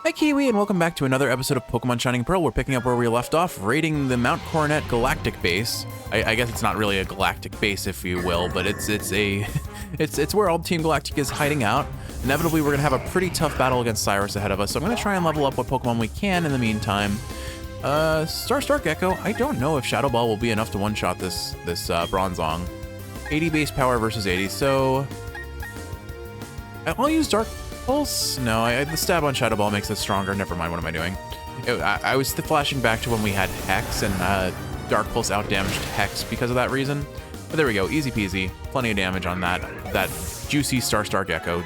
Hi Kiwi, and welcome back to another episode of Pokemon Shining Pearl. We're picking up where we left off, raiding the Mount Coronet Galactic Base. I guess it's not really a galactic base, if you will, but it's where all Team Galactic is hiding out. Inevitably, we're gonna have a pretty tough battle against Cyrus ahead of us, so I'm gonna try and level up what Pokemon we can in the meantime. Star Gecko, I don't know if Shadow Ball will be enough to one-shot this Bronzong. 80 base power versus 80, so I'll use Dark Pulse? No, the stab on Shadow Ball makes it stronger. Never mind, what am I doing? I was flashing back to when we had Hex, and Dark Pulse outdamaged Hex because of that reason. But there we go, easy peasy. Plenty of damage on that juicy Star Gecko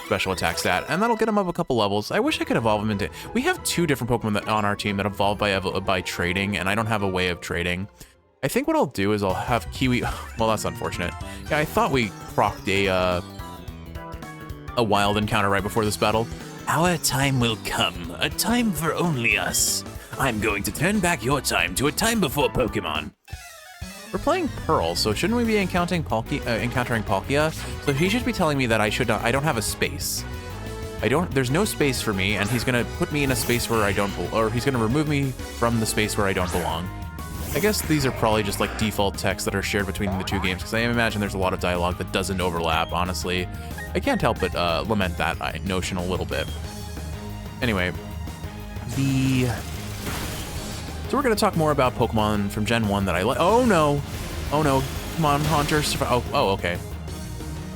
special attack stat, and that'll get him up a couple levels. I wish I could evolve him into... We have two different Pokemon on our team that evolve by trading, and I don't have a way of trading. I think what I'll do is I'll have Kiwi... Well, that's unfortunate. Yeah, I thought we procced a wild encounter right before this battle. Our time will come, a time for only us. I'm going to turn back your time to a time before Pokemon. We're playing Pearl, so shouldn't we be encountering Palkia? So he should be telling me that I don't have a space. There's no space for me, and he's gonna put me in a space where I don't, or he's gonna remove me from the space where I don't belong. I guess these are probably just like default texts that are shared between the two games, because I imagine there's a lot of dialogue that doesn't overlap, honestly. I can't help but lament that notion a little bit. Anyway, so we're going to talk more about Pokemon from Gen 1 that I like. Oh no, come on, Haunter. Oh, okay.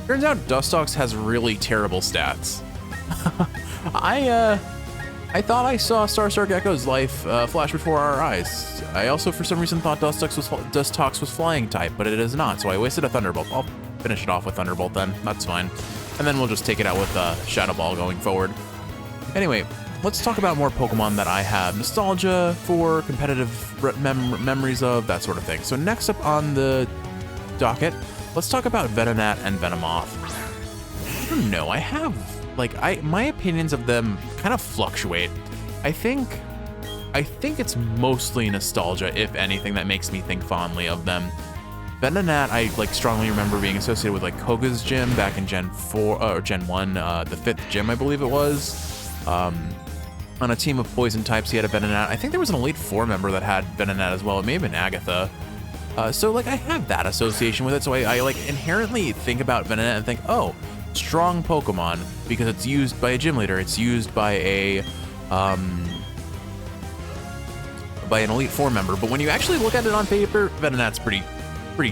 Turns out Dustox has really terrible stats. I thought I saw Star Gecko's life flash before our eyes. I also, for some reason, thought Dustox was flying type, but it is not, so I wasted a Thunderbolt. I'll finish it off with Thunderbolt then, that's fine. And then we'll just take it out with Shadow Ball going forward. Anyway, let's talk about more Pokemon that I have nostalgia for, competitive memories of, that sort of thing. So next up on the docket, let's talk about Venonat and Venomoth. I don't know, my opinions of them kind of fluctuate. I think it's mostly nostalgia, if anything, that makes me think fondly of them. Venonat, I strongly remember being associated with Koga's gym back in Gen 4 or Gen 1, the 5th gym, I believe it was. On a team of poison types, he had a Venonat. I think there was an Elite Four member that had Venonat as well. It may have been Agatha. So I have that association with it. So I inherently think about Venonat and think, oh, strong Pokemon, because it's used by a gym leader. It's used by an Elite Four member. But when you actually look at it on paper, Venonat's pretty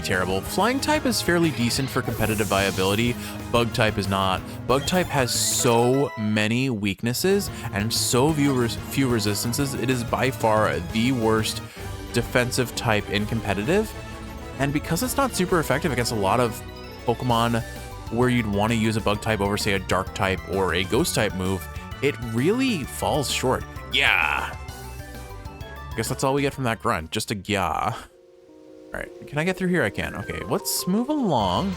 terrible. Flying type is fairly decent for competitive viability. Bug type is not. Bug type has so many weaknesses and so few resistances. It is by far the worst defensive type in competitive. And because it's not super effective against a lot of Pokemon where you'd want to use a bug type over, say, a dark type or a ghost type move, it really falls short. Yeah. I guess that's all we get from that grunt. Just a yeah. All right, can I get through here? I can. Okay, let's move along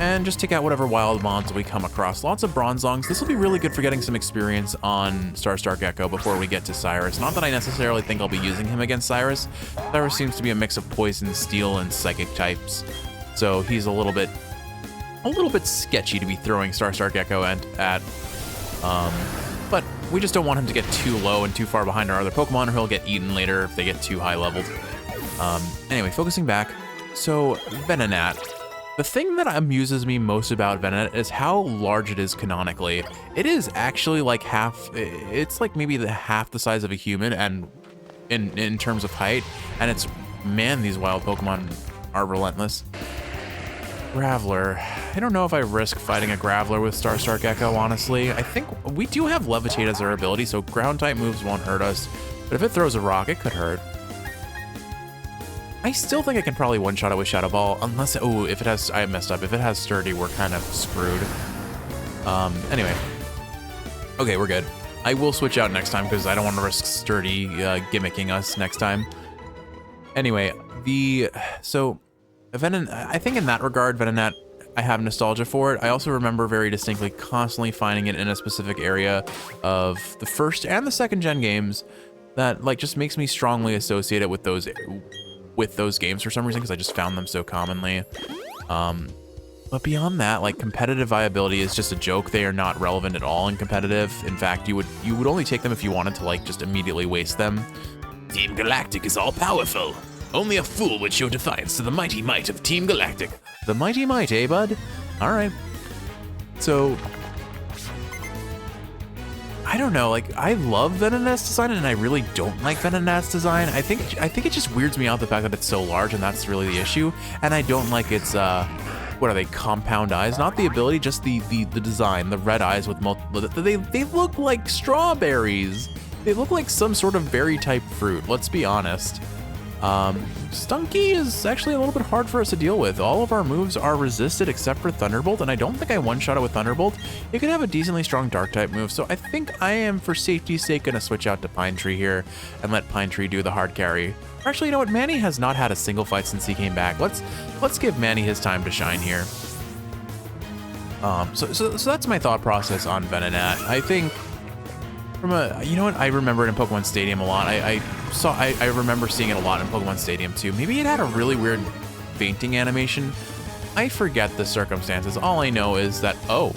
and just take out whatever wild mons we come across. Lots of Bronzongs. This will be really good for getting some experience on Star Gecko before we get to Cyrus. Not that I necessarily think I'll be using him against Cyrus. Cyrus seems to be a mix of poison, steel, and psychic types, so he's a little bit sketchy to be throwing Star Gecko at. But we just don't want him to get too low and too far behind our other Pokemon, or he'll get eaten later if they get too high leveled. Anyway, focusing back, so Venonat. The thing that amuses me most about Venonat is how large it is canonically. It is actually it's maybe half the size of a human, and in terms of height, and man, these wild Pokemon are relentless. Graveler. I don't know if I risk fighting a Graveler with Star Gecko, honestly. I think we do have Levitate as our ability, so ground type moves won't hurt us, but if it throws a rock, it could hurt. I still think I can probably one-shot it with Shadow Ball, unless, if it has, I messed up. If it has Sturdy, we're kind of screwed. Anyway. Okay, we're good. I will switch out next time, because I don't want to risk Sturdy gimmicking us next time. Anyway, I think in that regard, Venonat, I have nostalgia for it. I also remember very distinctly constantly finding it in a specific area of the first and the second gen games that just makes me strongly associate it with those games for some reason, because I just found them so commonly. But beyond that, like, competitive viability is just a joke. They are not relevant at all in competitive. In fact, you would only take them if you wanted to, like, just immediately waste them. Team Galactic is all powerful. Only a fool would show defiance to the mighty might of Team Galactic. The mighty might, eh, bud? All right. So, I don't know. Like, I love Venonat's design, and I really don't like Venonat's design. I think it just weirds me out the fact that it's so large, and that's really the issue. And I don't like its what are they? Compound eyes? Not the ability, just the design. The red eyes with multiple. They look like strawberries. They look like some sort of berry type fruit. Let's be honest. Stunky is actually a little bit hard for us to deal with. All of our moves are resisted except for Thunderbolt, and I don't think I one-shot it with Thunderbolt. It could have a decently strong Dark type move, so I think I am, for safety's sake, gonna switch out to Pine Tree here and let Pine Tree do the hard carry. Or actually, you know what? Manny has not had a single fight since he came back. Let's give Manny his time to shine here. So that's my thought process on Venonat. I think from you know what? I remember it in Pokemon Stadium a lot. I remember seeing it a lot in Pokemon Stadium too. Maybe it had a really weird fainting animation. I forget the circumstances. All I know is that, oh,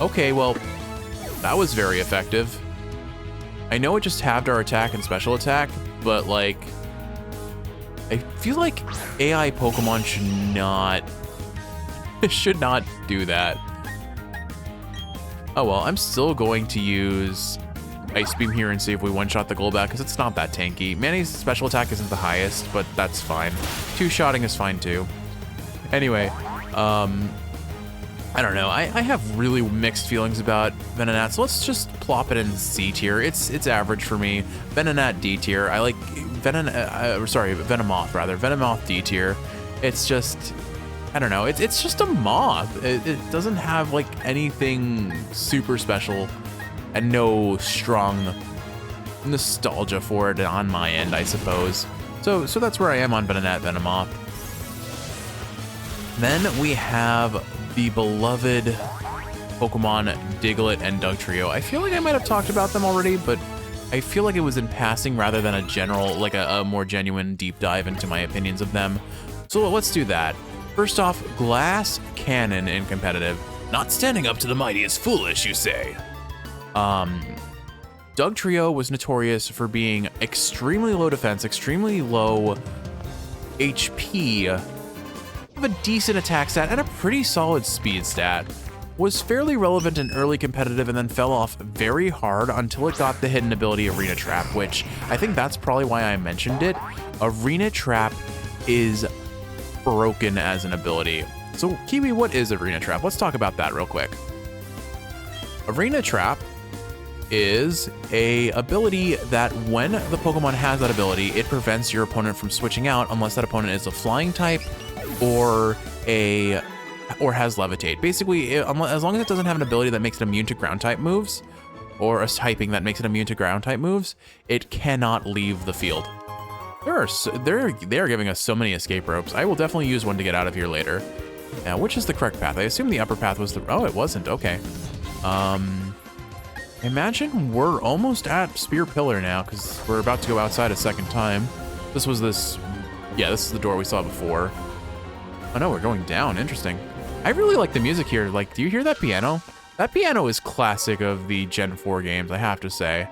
okay, well, that was very effective. I know it just halved our attack and special attack, but like, I feel like AI Pokemon should not do that. Oh well, I'm still going to use Ice Beam here and see if we one-shot the Golbat, because it's not that tanky. Manny's special attack isn't the highest, but that's fine. Two-shotting is fine too. Anyway, I don't know. I have really mixed feelings about Venonat, so let's just plop it in C tier. It's average for me. Venonat D tier. I like Venomoth rather. Venomoth D tier. It's just, I don't know. It's just a moth. It doesn't have like anything super special, and no strong nostalgia for it on my end, I suppose. So that's where I am on Venonat Venomoth. Then we have the beloved Pokemon Diglett and Dugtrio. I feel like I might have talked about them already, but I feel like it was in passing rather than a general, like a more genuine deep dive into my opinions of them. So let's do that. First off, Glass Cannon in competitive. Not standing up to the mighty is foolish, you say. Dugtrio was notorious for being extremely low defense, extremely low HP, have a decent attack stat, and a pretty solid speed stat. Was fairly relevant in early competitive and then fell off very hard until it got the hidden ability Arena Trap, which I think that's probably why I mentioned it. Arena Trap is broken as an ability. So Kiwi, what is Arena Trap? Let's talk about that real quick. Arena Trap is a ability that when the Pokemon has that ability, it prevents your opponent from switching out unless that opponent is a flying type or has Levitate. Basically, as long as it doesn't have an ability that makes it immune to ground type moves, or a typing that makes it immune to ground type moves, it cannot leave the field. They are giving us so many escape ropes. I will definitely use one to get out of here later. Now, which is the correct path? I assume the upper path was the, oh, it wasn't, okay. Imagine we're almost at Spear Pillar now, because we're about to go outside a second time. This is the door we saw before. Oh no, we're going down, interesting. I really like the music here. Like, do you hear that piano? That piano is classic of the Gen 4 games, I have to say.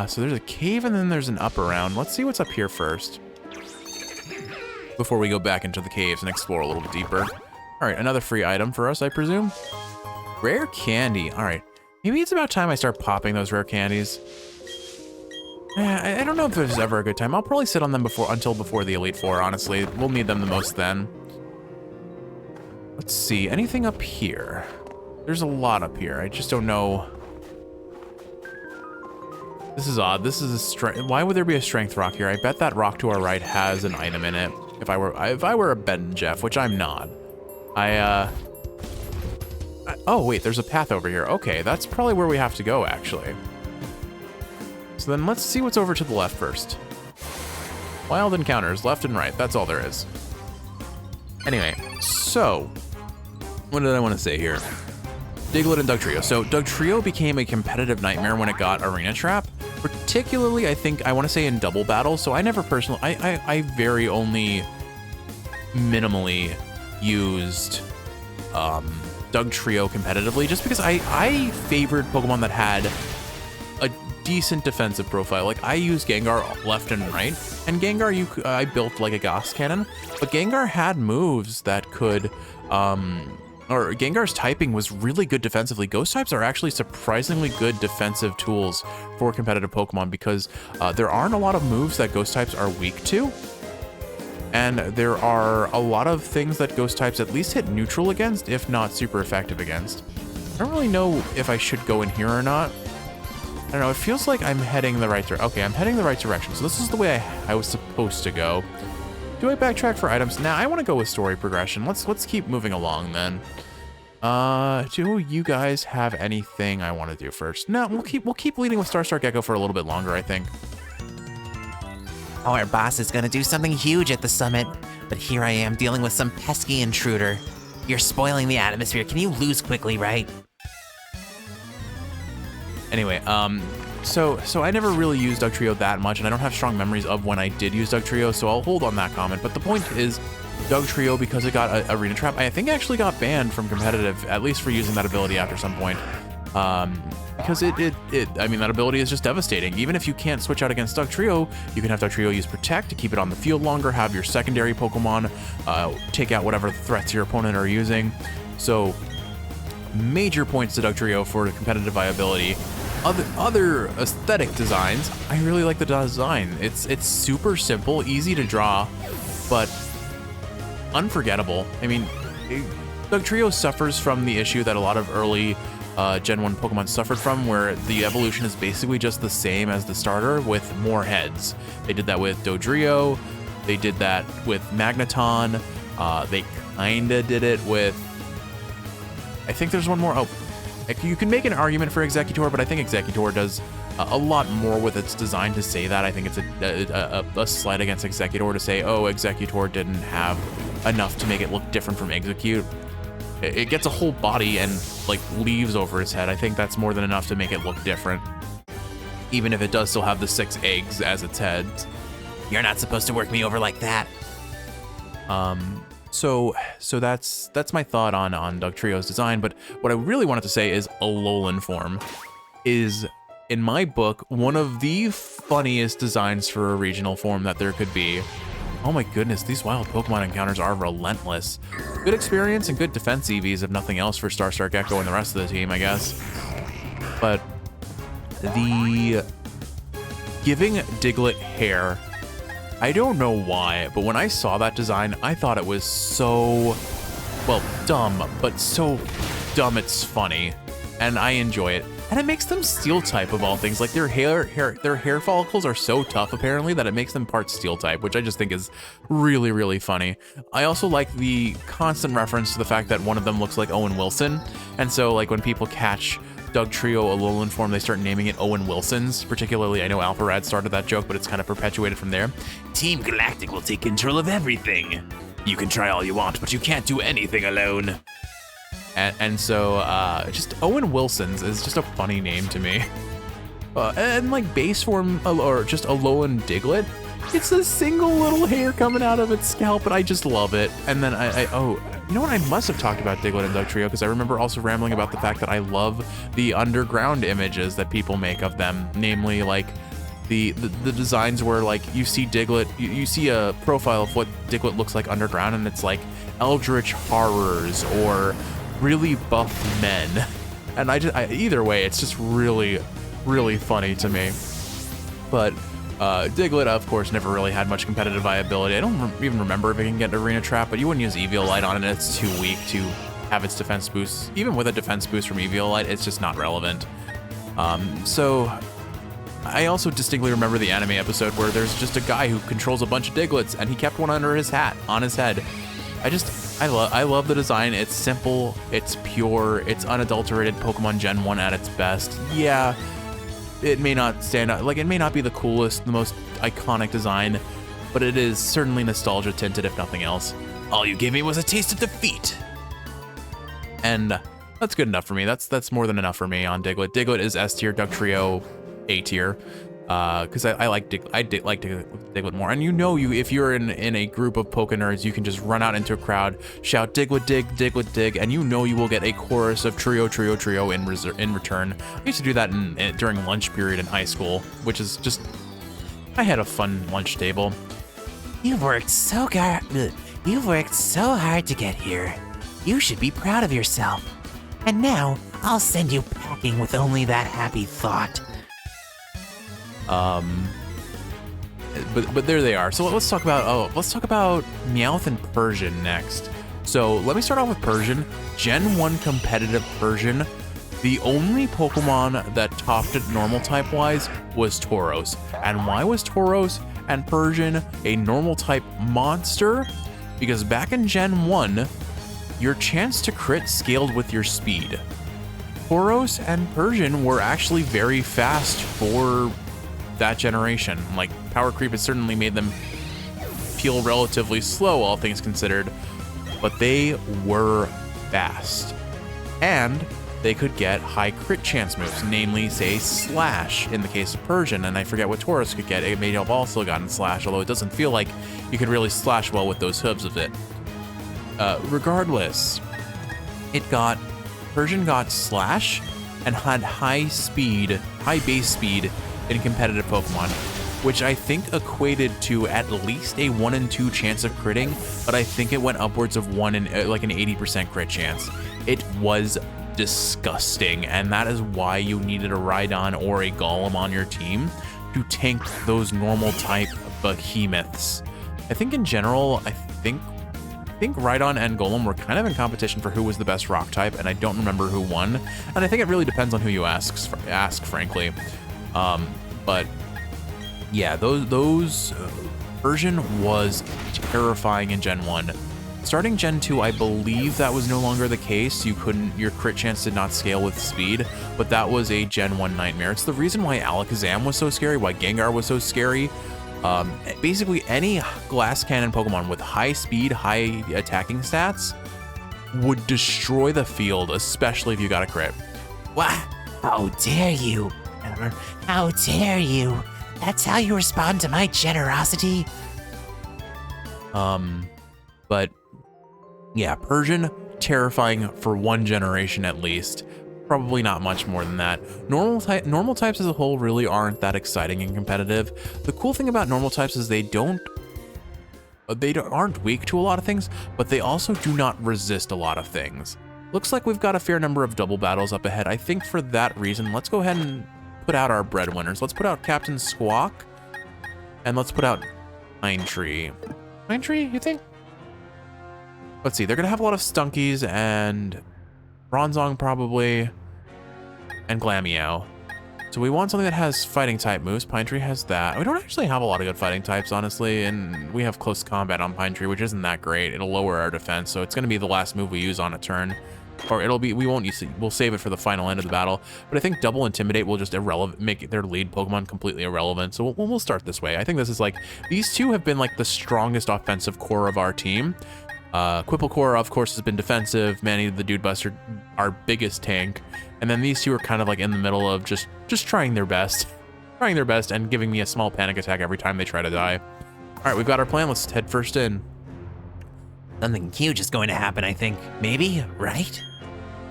So there's a cave and then there's an up around. Let's see what's up here first, before we go back into the caves and explore a little deeper. All right, another free item for us, I presume. Rare candy, all right. Maybe it's about time I start popping those rare candies. I don't know if there's ever a good time. I'll probably sit on them until before the Elite Four, honestly. We'll need them the most then. Let's see, anything up here? There's a lot up here. I just don't know. This is odd. This is a strength. Why would there be a strength rock here? I bet that rock to our right has an item in it. If I were a Ben Jeff, which I'm not. Oh wait, there's a path over here. Okay, that's probably where we have to go actually. So then let's see what's over to the left first. Wild encounters, left and right. That's all there is. Anyway, so what did I want to say here? Diglett and Dugtrio. So Dugtrio became a competitive nightmare when it got Arena Trap. Particularly, I think, I want to say in double battle. So I never personally, I very only minimally used Dugtrio competitively, just because I favored Pokemon that had a decent defensive profile. Like, I used Gengar left and right, and Gengar I built like a Gauss Cannon, but Gengar had moves that could, or Gengar's typing was really good defensively. Ghost types are actually surprisingly good defensive tools for competitive Pokemon because there aren't a lot of moves that Ghost types are weak to. And there are a lot of things that Ghost types at least hit neutral against, if not super effective against. I don't really know if I should go in here or not. I don't know, it feels like I'm heading the right direction. Okay, I'm heading the right direction, so this is the way I was supposed to go. Do I backtrack for items? Nah, I want to go with story progression. Let's keep moving along then. Do you guys have anything I want to do first? No, we'll keep leading with Star Gecko for a little bit longer, I think. Our boss is gonna do something huge at the summit, but here I am dealing with some pesky intruder. You're spoiling the atmosphere. Can you lose quickly, right? Anyway, so I never really used Dugtrio that much, and I don't have strong memories of when I did use Dugtrio, so I'll hold on that comment. But the point is, Dugtrio, because it got a Arena Trap, I think actually got banned from competitive, at least for using that ability after some point. Because I mean, that ability is just devastating. Even if you can't switch out against Dugtrio, you can have Dugtrio use Protect to keep it on the field longer, have your secondary Pokemon take out whatever threats your opponent are using. So, major points to Dugtrio for competitive viability. Other aesthetic designs, I really like the design. It's super simple, easy to draw, but unforgettable. I mean, Dugtrio suffers from the issue that a lot of early Gen 1 Pokemon suffered from, where the evolution is basically just the same as the starter with more heads. They did that with Dodrio, they did that with Magneton, they kinda did it with, I think there's one more. Oh, you can make an argument for Executor, but I think Executor does a lot more with its design to say that. I think it's a slight against Executor to say, oh, Executor didn't have enough to make it look different from Execute. It gets a whole body and like leaves over its head. I think that's more than enough to make it look different, even if it does still have the 6 eggs as its head. You're not supposed to work me over like that. So that's my thought on Dugtrio's design. But what I really wanted to say is Alolan form is, in my book, one of the funniest designs for a regional form that there could be. Oh my goodness, these wild Pokemon encounters are relentless. Good experience and good defense EVs, if nothing else, for Star Gecko and the rest of the team, I guess. But the giving Diglett hair, I don't know why, but when I saw that design, I thought it was so, well, dumb, but so dumb it's funny, and I enjoy it. And it makes them steel type, of all things. Like, their hair follicles are so tough apparently that it makes them part steel type, which I just think is really, really funny. I also like the constant reference to the fact that one of them looks like Owen Wilson, and so like when people catch Dugtrio Alolan form, they start naming it Owen Wilson's. Particularly, I know Alpharad started that joke, but it's kind of perpetuated from there. Team Galactic will take control of everything. You can try all you want, but you can't do anything alone. And so, just Owen Wilson's is just a funny name to me. And like base form, or just Alolan Diglett, it's a single little hair coming out of its scalp, and I just love it. And then oh, you know what? I must have talked about Diglett and Dugtrio, because I remember also rambling about the fact that I love the underground images that people make of them, namely like the designs where like you see Diglett, you see a profile of what Diglett looks like underground, and it's like eldritch horrors or really buff men, and either way, it's just really, really funny to me. But Diglett, of course, never really had much competitive viability. I don't even remember if it can get Arena Trap, but you wouldn't use Eviolite on it. It's too weak to have its defense boost. Even with a defense boost from Eviolite, it's just not relevant. So I also distinctly remember the anime episode where there's just a guy who controls a bunch of Digletts, and he kept one under his hat, on his head. I love the design. It's simple, it's pure, it's unadulterated Pokemon Gen 1 at its best. Yeah, it may not stand out, like it may not be the coolest, the most iconic design, but it is certainly nostalgia tinted, if nothing else. All you gave me was a taste of defeat. And that's good enough for me. That's more than enough for me on Diglett. Diglett is S tier, Dugtrio A tier. because I like Diglett more. And if you're in a group of Poké nerds, you can just run out into a crowd, shout Diglett dig, Diglett dig, and you will get a chorus of trio in return. I used to do that during lunch period in high school, which is just, I had a fun lunch table. You've worked so hard to get here. You should be proud of yourself. And now, I'll send you packing with only that happy thought. But there they are. So let's talk about Meowth and Persian next. So let me start off with Persian. Gen 1 competitive Persian. The only Pokemon that topped it normal type wise was Tauros. And why was Tauros and Persian a normal type monster? Because back in Gen 1, your chance to crit scaled with your speed. Tauros and Persian were actually very fast for that generation. Like, power creep has certainly made them feel relatively slow, all things considered, but they were fast. And they could get high crit chance moves, namely, say, Slash in the case of Persian, and I forget what Tauros could get. It may have also gotten Slash, although it doesn't feel like you could really slash well with those hooves of it. Regardless, Persian got Slash and had high base speed in competitive Pokemon, which I think equated to at least a 1 in 2 chance of critting, but I think it went upwards of like an 80% crit chance. It was disgusting, and that is why you needed a Rhydon or a Golem on your team to tank those normal type behemoths. I think in general, I think Rhydon and Golem were kind of in competition for who was the best rock type, and I don't remember who won. And I think it really depends on who you ask, frankly. But yeah, those Persian was terrifying in Gen 1. Starting Gen 2, I believe that was no longer the case. Your crit chance did not scale with speed, but that was a Gen 1 nightmare. It's the reason why Alakazam was so scary, why Gengar was so scary. Basically, any glass cannon Pokemon with high speed, high attacking stats would destroy the field, especially if you got a crit. What? How dare you? How dare you? That's how you respond to my generosity? But yeah, Persian, terrifying for one generation at least. Probably not much more than that. Normal types as a whole really aren't that exciting and competitive. The cool thing about normal types is they aren't weak to a lot of things, but they also do not resist a lot of things. Looks like we've got a fair number of double battles up ahead. I think for that reason, let's go ahead and put out our breadwinners. Let's put out Captain Squawk, and let's put out Pine Tree. Pine Tree, you think? Let's see, they're gonna have a lot of Stunkies and Bronzong probably, and Glameow. So we want something that has fighting type moves. Pine Tree has that. We don't actually have a lot of good fighting types, honestly, and we have close combat on Pine Tree, which isn't that great. It'll lower our defense, so it's gonna be the last move we use on a turn. Or we'll save it for the final end of the battle. But I think Double Intimidate will just make their lead Pokemon completely irrelevant. So we'll start this way. I think this is like, these two have been like the strongest offensive core of our team. Quipplecore, of course, has been defensive. Manny the Dude Buster, our biggest tank. And then these two are kind of like in the middle of just trying their best. Trying their best and giving me a small panic attack every time they try to die. All right, we've got our plan. Let's head first in. Something huge is going to happen, I think. Maybe, right?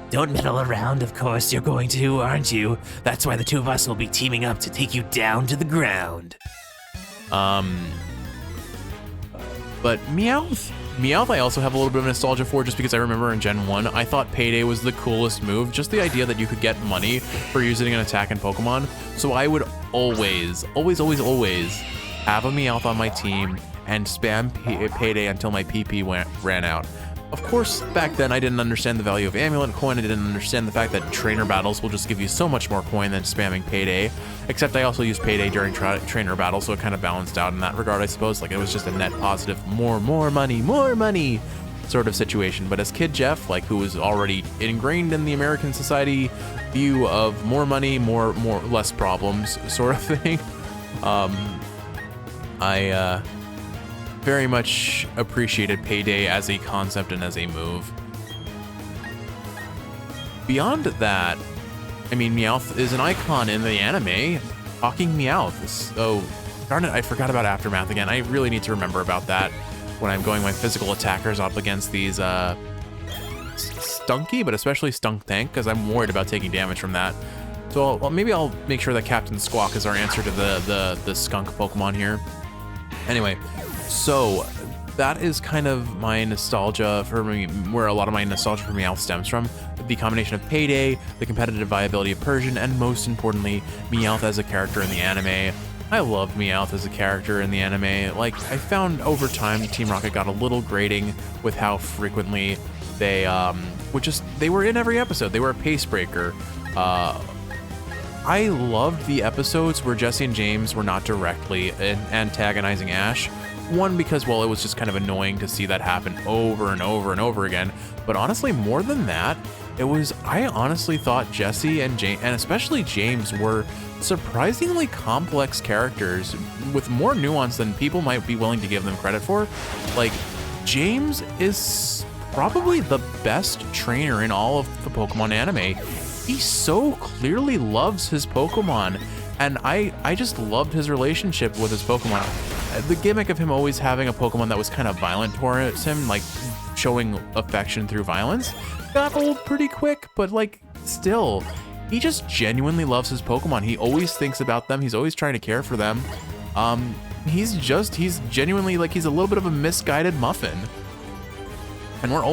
Don't meddle around, of course you're going to, aren't you? That's why the two of us will be teaming up to take you down to the ground. But Meowth I also have a little bit of nostalgia for, just because I remember in Gen 1, I thought Payday was the coolest move. Just the idea that you could get money for using an attack in Pokemon. So I would always have a Meowth on my team and spam Payday until my PP ran out. Of course, back then I didn't understand the value of Amulet Coin. I didn't understand the fact that trainer battles will just give you so much more coin than spamming Payday. Except I also used Payday during trainer battles, so it kind of balanced out in that regard, I suppose. Like, it was just a net positive, more money sort of situation. But as Kid Jeff, like, who was already ingrained in the American society view of more money, less problems sort of thing, I very much appreciated Payday as a concept and as a move. Beyond that, I mean, Meowth is an icon in the anime. Talking Meowth. Oh, darn it, I forgot about Aftermath again. I really need to remember about that when I'm going my physical attackers up against these Stunky, but especially Stunk Tank, because I'm worried about taking damage from that. So maybe I'll make sure that Captain Squawk is our answer to the skunk Pokemon here. Anyway, so that is kind of my nostalgia for me, where a lot of my nostalgia for Meowth stems from. The combination of Payday, the competitive viability of Persian, and most importantly, Meowth as a character in the anime. I loved Meowth as a character in the anime. Like, I found over time Team Rocket got a little grating with how frequently they they were in every episode. They were a pace breaker. I loved the episodes where Jesse and James were not directly antagonizing Ash. One, because, well, it was just kind of annoying to see that happen over and over and over again. But honestly, more than that, I honestly thought Jesse and James, and especially James, were surprisingly complex characters with more nuance than people might be willing to give them credit for. Like, James is probably the best trainer in all of the Pokemon anime. He so clearly loves his Pokemon, and I just loved his relationship with his Pokemon. The gimmick of him always having a Pokemon that was kind of violent towards him, like showing affection through violence, got old pretty quick, but like still, he just genuinely loves his Pokemon. He always thinks about them. He's always trying to care for them. He's genuinely, like, he's a little bit of a misguided muffin. And we're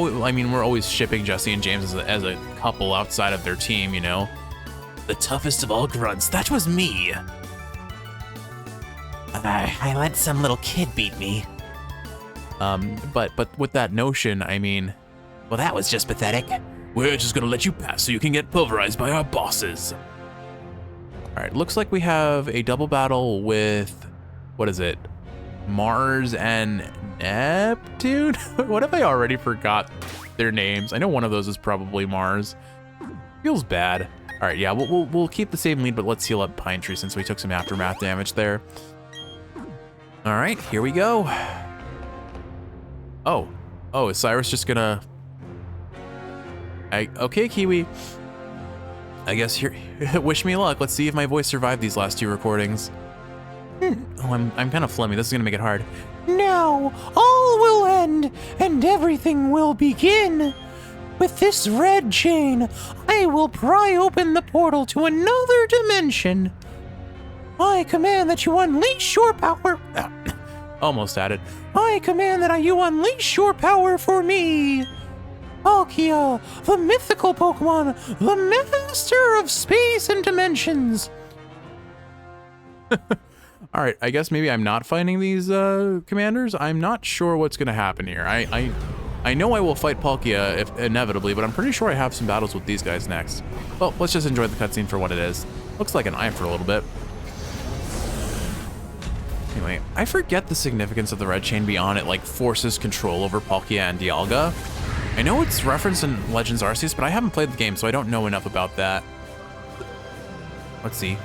always shipping Jesse and James as a couple outside of their team, you know? The toughest of all grunts, that was me. I let some little kid beat me. But with that notion, I mean, Well, that was just pathetic. We're just gonna let you pass so you can get pulverized by our bosses. all right, looks like we have a double battle with, what is it? Mars and Neptune? What if I already forgot their names? I know one of those is probably Mars. Feels bad. All right, yeah, we'll keep the same lead, but let's heal up Pine Tree since we took some aftermath damage there. All right, here we go. Oh, is Cyrus just gonna? Okay, Kiwi. I guess here. Wish me luck. Let's see if my voice survived these last two recordings. Oh, I'm kind of phlegmy. This is gonna make it hard. Now, all will end, and everything will begin. With this red chain, I will pry open the portal to another dimension. I command that you unleash your power. Almost at it. I command that you unleash your power for me. Palkia, the mythical Pokemon, the master of space and dimensions. All right, I guess maybe I'm not fighting these commanders. I'm not sure what's gonna happen here. I know I will fight Palkia if inevitably, but I'm pretty sure I have some battles with these guys next. Well, let's just enjoy the cutscene for what it is. Looks like an eye for a little bit. Anyway, I forget the significance of the red chain beyond it like forces control over Palkia and Dialga. I know it's referenced in Legends Arceus, but I haven't played the game, so I don't know enough about that. Let's see.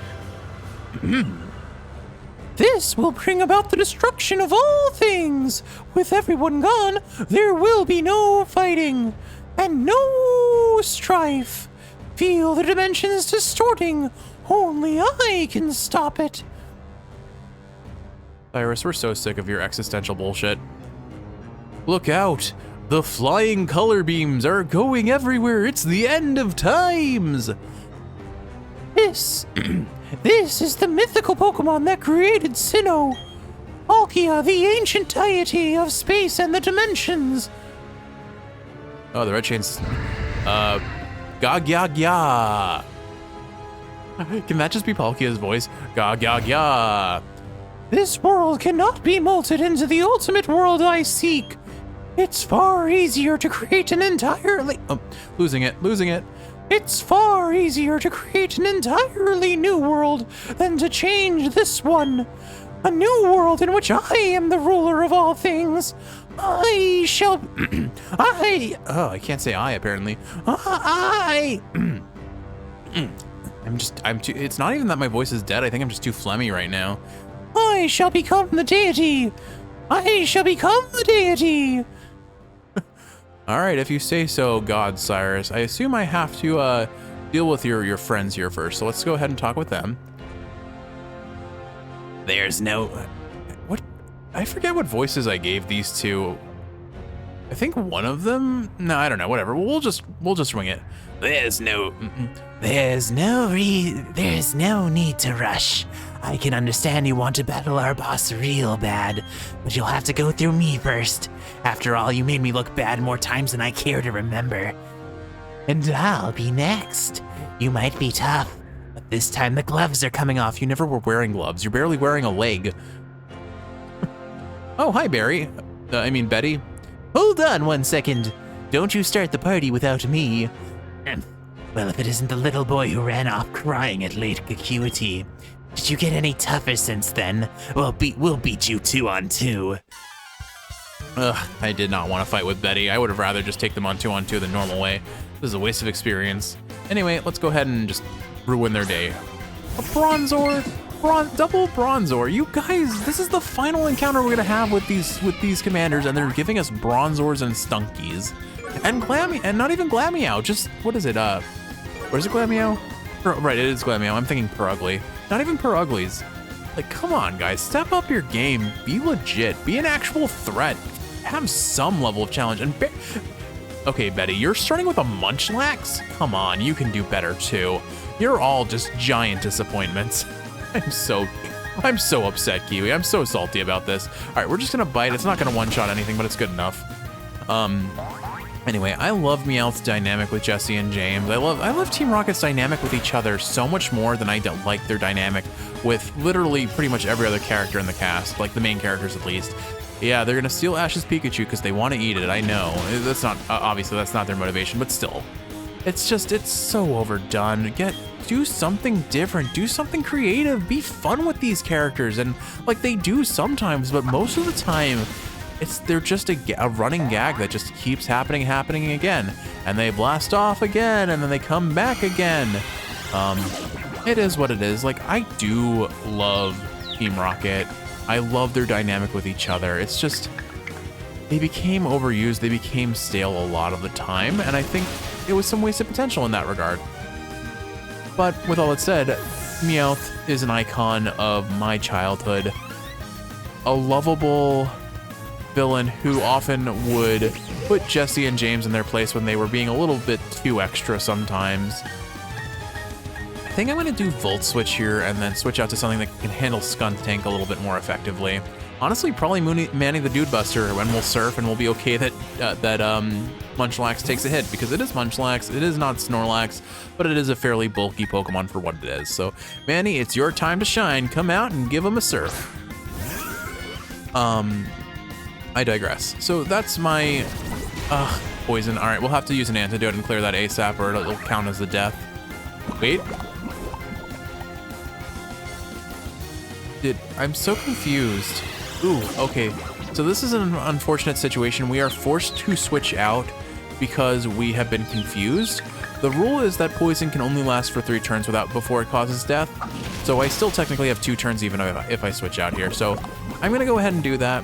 This will bring about the destruction of all things. With everyone gone, there will be no fighting and no strife. Feel the dimensions distorting. Only I can stop it. Cyrus, we're so sick of your existential bullshit. Look out! The flying color beams are going everywhere. It's the end of times. This is the mythical Pokemon that created Sinnoh. Palkia, the ancient deity of space and the dimensions. Oh, the red chain's... Ga-gya-gya. Can that just be Palkia's voice? Ga-gya-gya. This world cannot be molded into the ultimate world I seek. It's far easier to create an entirely... Oh, losing it. It's far easier to create an entirely new world than to change this one. A new world in which I am the ruler of all things. I shall... Oh, I can't say I, apparently. It's not even that my voice is dead. I think I'm just too phlegmy right now. I shall become the deity. I shall become the deity. All right, if you say so, God Cyrus. I assume I have to deal with your friends here first. So let's go ahead and talk with them. There's no... What? I forget what voices I gave these two. I think one of them. No, I don't know. Whatever. We'll just swing it. There's no need to rush. I can understand you want to battle our boss real bad, but you'll have to go through me first. After all, you made me look bad more times than I care to remember. And I'll be next. You might be tough, but this time the gloves are coming off. You never were wearing gloves. You're barely wearing a leg. Oh, hi, Barry. Betty. Hold on 1 second. Don't you start the party without me. Well, if it isn't the little boy who ran off crying at late acuity. Did you get any tougher since then? We'll beat you 2-on-2. Ugh, I did not want to fight with Betty. I would have rather just take them on 2-on-2 the normal way. This is a waste of experience. Anyway, let's go ahead and just ruin their day. A Bronzor, double Bronzor. You guys, this is the final encounter we're gonna have with these commanders, and they're giving us Bronzors and Stunkies. And not even Glameow, just, what is it, where's it, Glameow? Right, it is Glameow, I'm thinking Purugly. Not even Puruglies. Like, come on, guys, step up your game, be legit, be an actual threat, have some level of challenge, and okay, Betty, you're starting with a Munchlax? Come on, you can do better too. You're all just giant disappointments. I'm so upset, Kiwi, I'm so salty about this. All right, we're just gonna bite, it's not gonna one-shot anything, but it's good enough. Anyway, I love Meowth's dynamic with Jesse and James. I love Team Rocket's dynamic with each other so much more than I don't like their dynamic with literally pretty much every other character in the cast, like the main characters at least. Yeah, they're gonna steal Ash's Pikachu because they want to eat it, I know. That's not, obviously that's not their motivation, but still. It's just, it's so overdone. Do something different, do something creative, be fun with these characters, and like they do sometimes, but most of the time, they're just a running gag that just keeps happening again, and they blast off again, and then they come back again. It is what it is. Like, I do love Team Rocket. I love their dynamic with each other. It's just, they became overused, they became stale a lot of the time, and I think it was some wasted potential in that regard. But with all that said, Meowth is an icon of my childhood. A lovable villain who often would put Jesse and James in their place when they were being a little bit too extra sometimes. I think I'm gonna do Volt Switch here and then switch out to something that can handle Skuntank a little bit more effectively. Honestly, probably Manny the Dude Buster, and we'll surf and we'll be okay that Munchlax takes a hit, because it is Munchlax, it is not Snorlax, but it is a fairly bulky Pokemon for what it is. So, Manny, it's your time to shine. Come out and give him a surf. I digress. So that's my poison. All right, we'll have to use an antidote and clear that ASAP, or it'll count as a death. Wait. I'm so confused. Ooh, okay. So this is an unfortunate situation. We are forced to switch out because we have been confused. The rule is that poison can only last for 3 turns before it causes death. So I still technically have 2 turns even if I switch out here. So I'm gonna go ahead and do that.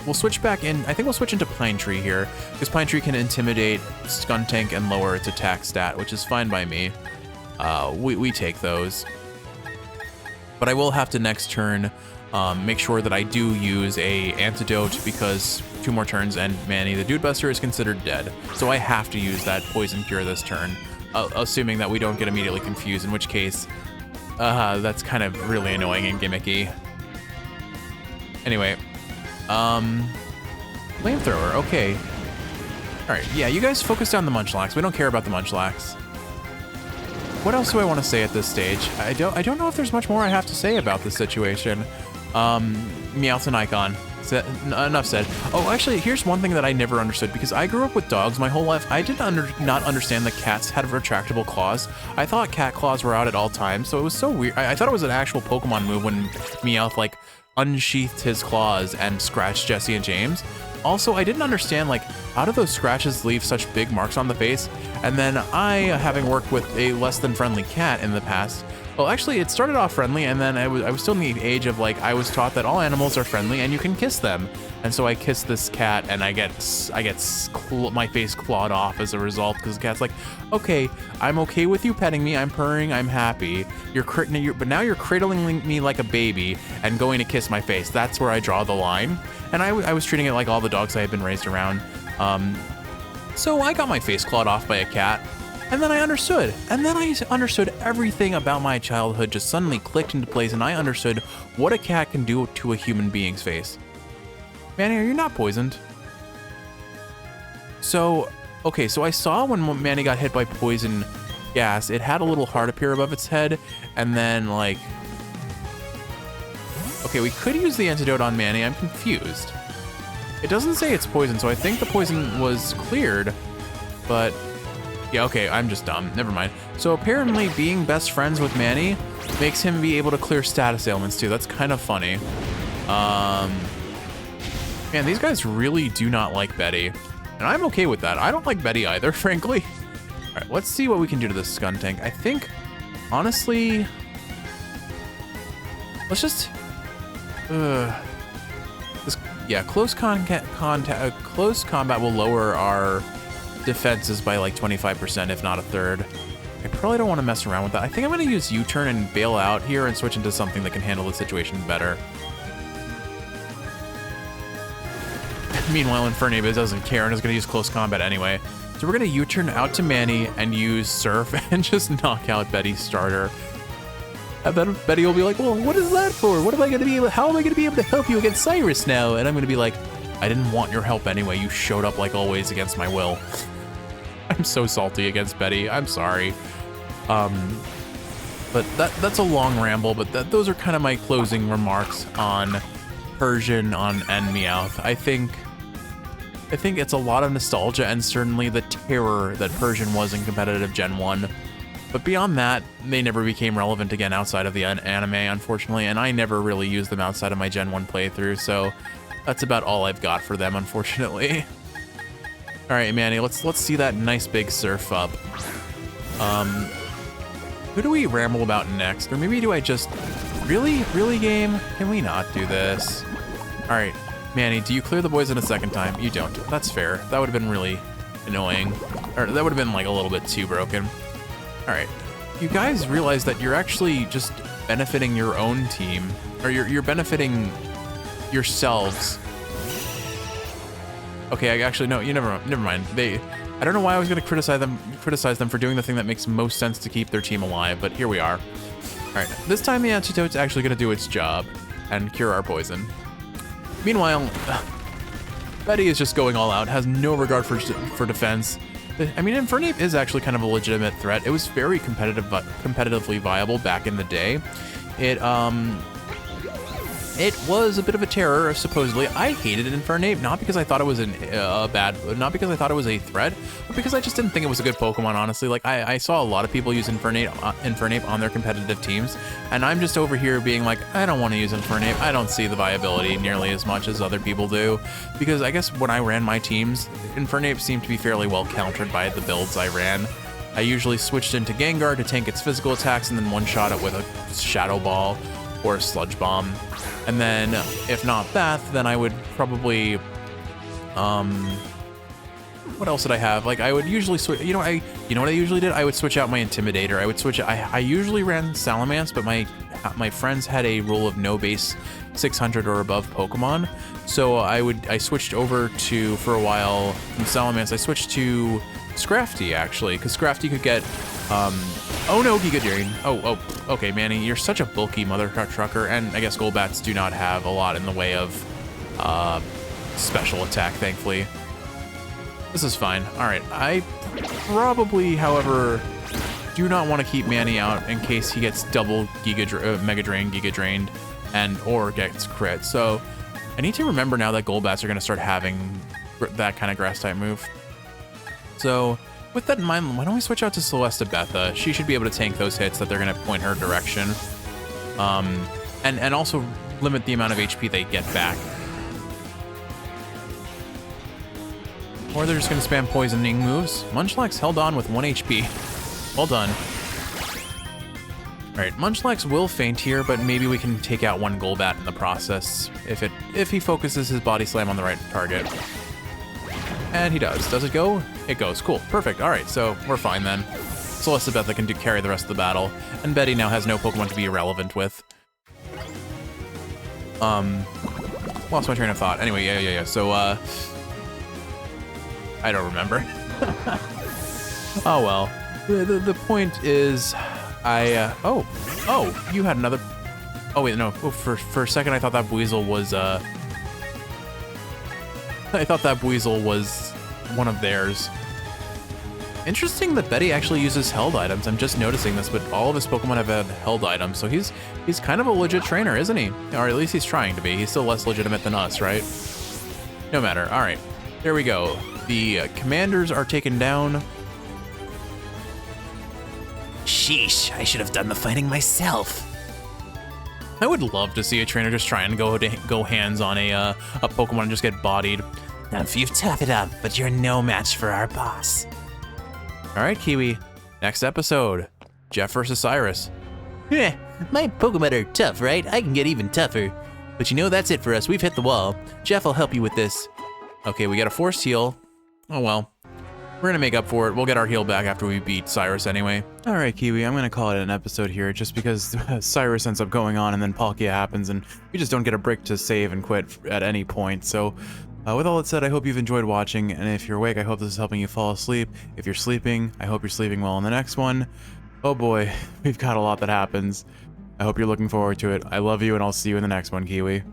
We'll switch back in. I think we'll switch into Pine Tree here, because Pine Tree can intimidate Skuntank and lower its attack stat, which is fine by me. We take those. But I will have to next turn make sure that I do use a antidote, because 2 more turns and Manny the Dude Buster is considered dead. So I have to use that Poison Cure this turn, assuming that we don't get immediately confused, in which case that's kind of really annoying and gimmicky. Anyway. Flamethrower, okay. Alright, yeah, you guys focus on the Munchlax. We don't care about the Munchlax. What else do I want to say at this stage? I don't know if there's much more I have to say about this situation. Meowth's an icon. Enough said. Oh, actually, here's one thing that I never understood, because I grew up with dogs my whole life. I did not understand that cats had retractable claws. I thought cat claws were out at all times, so it was so weird. I thought it was an actual Pokemon move when Meowth, like, unsheathed his claws and scratched Jesse and James. Also, I didn't understand, like, how do those scratches leave such big marks on the face? And then I, having worked with a less than friendly cat in the past, Well, actually, it started off friendly, and then I was still in the age of like I was taught that all animals are friendly and you can kiss them, and so I kiss this cat, and I get my face clawed off as a result because the cat's like, okay, I'm okay with you petting me, I'm purring, I'm happy. But now you're cradling me like a baby and going to kiss my face. That's where I draw the line, and I was treating it like all the dogs I had been raised around. So I got my face clawed off by a cat. And then I understood. And then I understood everything about my childhood just suddenly clicked into place, and I understood what a cat can do to a human being's face. Manny, are you not poisoned? So, okay, so I saw when Manny got hit by poison gas, it had a little heart appear above its head, and then like... Okay, we could use the antidote on Manny, I'm confused. It doesn't say it's poison, so I think the poison was cleared, but... Yeah, okay, I'm just dumb. Never mind. So apparently being best friends with Manny makes him be able to clear status ailments too. That's kind of funny. Man, these guys really do not like Betty. And I'm okay with that. I don't like Betty either, frankly. All right, let's see what we can do to this Skuntank. I think, honestly, let's just... close combat will lower our defenses by like 25%, if not a third. I probably don't want to mess around with that. I think I'm going to use U-turn and bail out here and switch into something that can handle the situation better. Meanwhile, Infernape doesn't care and is going to use close combat anyway. So we're going to U-turn out to Manny and use Surf and just knock out Betty's starter. I bet Betty will be like, well, what is that for? What am I going to be able? How am I going to be able to help you against Cyrus now? And I'm going to be like, I didn't want your help anyway. You showed up like always against my will. I'm so salty against Betty. I'm sorry. But that's a long ramble, but those are kind of my closing remarks on Persian and Meowth. I think it's a lot of nostalgia and certainly the terror that Persian was in competitive Gen 1. But beyond that, they never became relevant again outside of the anime, unfortunately, and I never really used them outside of my Gen 1 playthrough, so that's about all I've got for them, unfortunately. All right, Manny, let's see that nice big Surf up. Who do we ramble about next? Or maybe do I just... Really game? Can we not do this? All right, Manny, do you clear the poison a second time? You don't. That's fair. That would have been really annoying. Or that would have been like a little bit too broken. All right, you guys realize that you're actually just benefiting your own team, or you're benefiting yourselves. Okay, actually no, you never mind. I don't know why I was gonna criticize them for doing the thing that makes most sense to keep their team alive, but here we are. All right, this time the antidote's actually gonna do its job and cure our poison. Meanwhile, Betty is just going all out, has no regard for defense. I mean, Infernape is actually kind of a legitimate threat. It was very competitively viable back in the day. It was a bit of a terror, supposedly. I hated Infernape, not because I thought it was not because I thought it was a threat, but because I just didn't think it was a good Pokemon, honestly. Like, I saw a lot of people use Infernape on their competitive teams, and I'm just over here being like, I don't want to use Infernape. I don't see the viability nearly as much as other people do, because I guess when I ran my teams, Infernape seemed to be fairly well countered by the builds I ran. I usually switched into Gengar to tank its physical attacks and then one-shot it with a Shadow Ball or a Sludge Bomb. And then, if not that, then I would probably, what else did I have? Like, I would usually switch, you know what I usually did? I would switch out my Intimidator. I usually ran Salamence, but my friends had a rule of no base 600 or above Pokemon. So I switched over to, for a while, from Salamence, I switched to Scrafty, actually, because Scrafty could get, oh no, Giga Drain. Oh, okay, Manny, you're such a bulky mother trucker, and I guess Golbats do not have a lot in the way of special attack, thankfully. This is fine. All right, I probably, however, do not want to keep Manny out in case he gets double Mega Drain, Giga Drained, or gets crit. So I need to remember now that Golbats are going to start having that kind of grass type move. So with that in mind, why don't we switch out to Celestabetha? She should be able to tank those hits that they're going to point her direction. And also limit the amount of HP they get back. Or they're just going to spam poisoning moves. Munchlax held on with 1 HP. Well done. All right, Munchlax will faint here, but maybe we can take out one Golbat in the process if he focuses his Body Slam on the right target. And he does. Does it go? It goes. Cool. Perfect. All right, so we're fine then. Celestabeth can carry the rest of the battle, and Betty now has no Pokemon to be irrelevant with. Lost my train of thought. Anyway, yeah. So, I don't remember. Oh well. The point is, oh, you had another. Oh wait, no. Oh, for a second, I thought that Buizel was one of theirs. Interesting that Betty actually uses held items. I'm just noticing this, but all of his Pokemon have had held items, so he's kind of a legit trainer, isn't he? Or at least he's trying to be. He's still less legitimate than us, right? No matter. All right, there we go. The commanders are taken down. Sheesh, I should have done the fighting myself. I would love to see a trainer just try and go hands on a Pokemon and just get bodied. Now, if you've toughed it up, but you're no match for our boss. All right, Kiwi. Next episode, Jeff versus Cyrus. Yeah, my Pokemon are tough, right? I can get even tougher. But you know, that's it for us. We've hit the wall. Jeff will help you with this. Okay, we got a forced heal. Oh well. We're gonna make up for it. We'll get our heal back after we beat Cyrus anyway. All right, Kiwi, I'm gonna call it an episode here just because Cyrus ends up going on and then Palkia happens and we just don't get a break to save and quit at any point. So with all that said, I hope you've enjoyed watching, and if you're awake, I hope this is helping you fall asleep. If you're sleeping, I hope you're sleeping well in the next one. Oh boy, we've got a lot that happens. I hope you're looking forward to it. I love you, and I'll see you in the next one, Kiwi.